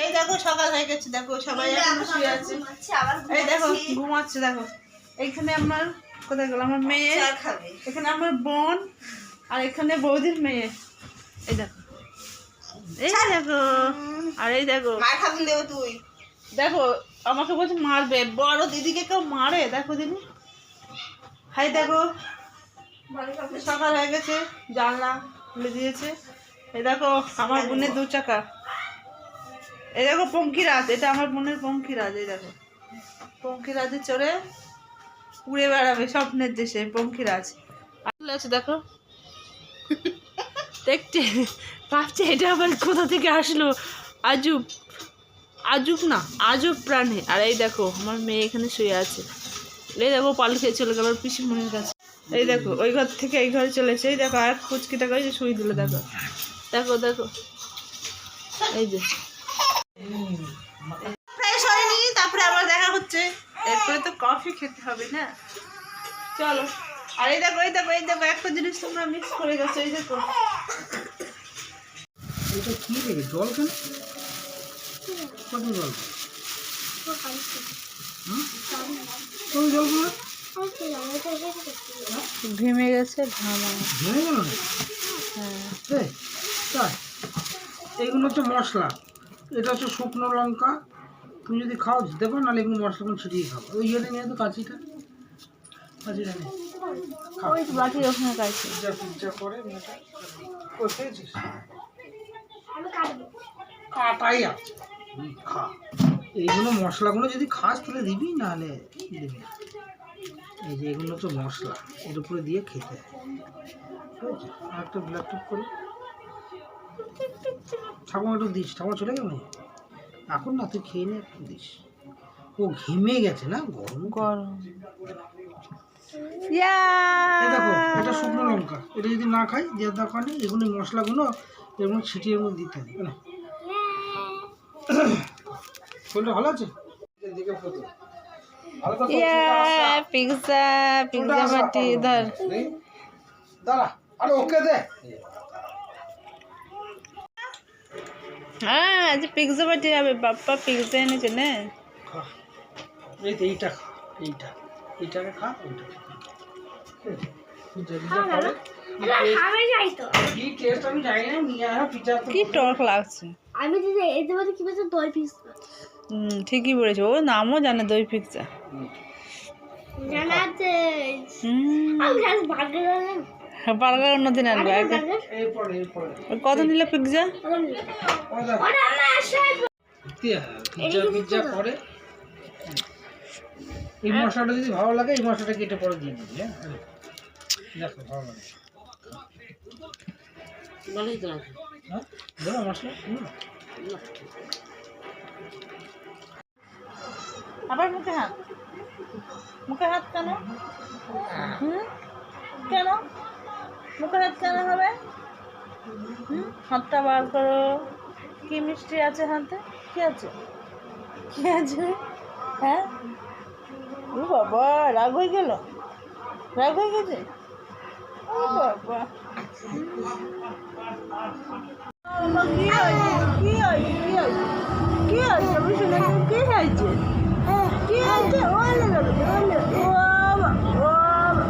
এই দেখো সকাল হয়ে গেছে, দেখো সবাই এখন শুয়ে আছে, এই দেখো ঘুমাচ্ছে। দেখো এইখানে আমার কোথায় গেল আমার মেয়ে, এখানে আমার বোন, আর এখানে বৌদির মেয়ে। এই দেখো, এই দেখো, আর এই দেখো তুই দেখো আমাকে বলছে মারবে, বড় দিদিকে কেউ মারে? দেখো দিদি, হাই দেখো সকাল হয়ে গেছে, জানলা খুলে দিয়েছে। এই দেখো আমার বোনের 2 চাকা, এই দেখো পঙ্কিরাজ, এটা আমার বোনের পঙ্কিরাজ। এই দেখো পঙ্কিরাজে চড়ে উড়ে বেড়াবে স্বপ্নের দেশে পঙ্কিরাজ। আসলে আছে দেখো, দেখতে ভাবছে এটা আবার কোথা থেকে আসলো, আজব আজব না আজব প্রাণী। আর এই দেখো আমার মেয়ে এখানে শুয়ে আছে, এই দেখো পাল খেয়ে চলে গেল পিসিমণির কাছে। এই দেখো ওই ঘর থেকে এই ঘরে চলে এসে, এই দেখো আর কুচকিটাকে ওই যে শুয়ে দিল। দেখো দেখো দেখো, এই যে ফ্রেশ হয়নি, তারপরে আবার দেখা হচ্ছে, এরপরে তো কফি খেতে হবে না, চলো। আর এই দেখো এই দেখো এই দেখো একটা জিনিস তোমরা মিক্স করে গেছো, এই দেখো এটা কি রে, জল কেন? কত জল? কোন জলগুলো ঘেমে গেছে, ঘামা ঘেমে গেল না? হ্যাঁ তাই, এইগুলো হচ্ছে মশলা, এটা হচ্ছে শুকনো লঙ্কা। তুমি যদি খাও দিতে পারো, নাহলে এগুলো মশলা ছিটিয়ে খাও। ওই ইয়েটা নিয়ে তো কাঁচিটা কাঁচিটা নেই, বাটির ওখানে কাছে পিজ্জা পিজ্জা করে মেয়েটা করতেছিস, কাটাই আছে খা। এইগুলো মশলাগুলো যদি খাস তাহলে দিবি, নাহলে দিবি না। এই যে এগুলো হচ্ছে মশলা, এর উপরে দিয়ে খেতে হয়, ঠিক আছে? আর একটা ব্ল্যাক টপ করে ঠাকুমা একটু দিস, ঠাকুমা চলে গেল এখন না, তুই খেয়ে নে একটু দিস। ও ঘেমে গেছে না, গরম গরম। দেখো এটা শুকনো লঙ্কা, এটা যদি না খাই দেওয়ার দরকার নেই। এগুলো মশলাগুলো এর মধ্যে ছিটিয়ে মধ্যে দিতে হবে না। শরীরটা ভালো আছে? পিজ্জা পিজ্জা বাটি ধর, দাঁড়া, আরে ওকে দে। হ্যাঁ আজ পিজ্জা বাটি হবে, বাপ্পা পিজ্জা এনেছে না। এই তো এইটা খা, এইটাকে খা, ওইটা খা। কি টক লাগছে, আমি দিদি এই দেবো কি বলছে, দই পিজ্জা। ঠিকই বলেছে, ও নামও জানে দই পিজ্জা। জানাতে আমি জানি বার্গার বার্গার অন্যদিন আনবো। কত নিল পিজ্জা? পিজ্জা পরে এই মশলাটা যদি ভালো লাগে, এই মশলাটা কেটে পরে দিয়ে দিবি। হ্যাঁ দেখো ভালো লাগে, ভালোই তো লাগে। হ্যাঁ দেবো মশলা। আবার মুখে হাত, মুখে হাত কেন? কেন মুখে হাত কেন হবে? হাতটা বার করো, কি মিষ্টি আছে হাতে? কি আছে, কি আছে? হ্যাঁ ও বাবা, রাগ হয়ে গেল, রাগ হয়ে গেছে। ও বাবা কি হয়েছে, কি হয়েছে, কি হয়েছে, কি হয়েছে? আমি শুনে কি হয়েছে, কি হয়েছে? ওলে গেল, ওলে, ও বাবা, ও বাবা,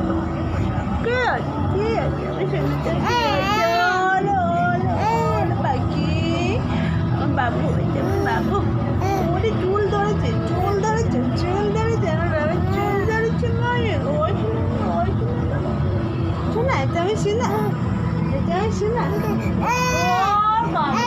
কি হয়েছে, কি হয়েছে? আমি শুনতে ওলে ওলে ওলে পাখি, আমার বাবু হয়েছে, আমার বাবু। ওরে চুল ধরেছে, চুল ধরেছে, চুল ধরেছে, আমার বাবার চুল ধরেছে। মারে ওই ওই শোনা, এটা আমি শোনা, এটা আমি শোনা। ও বাবা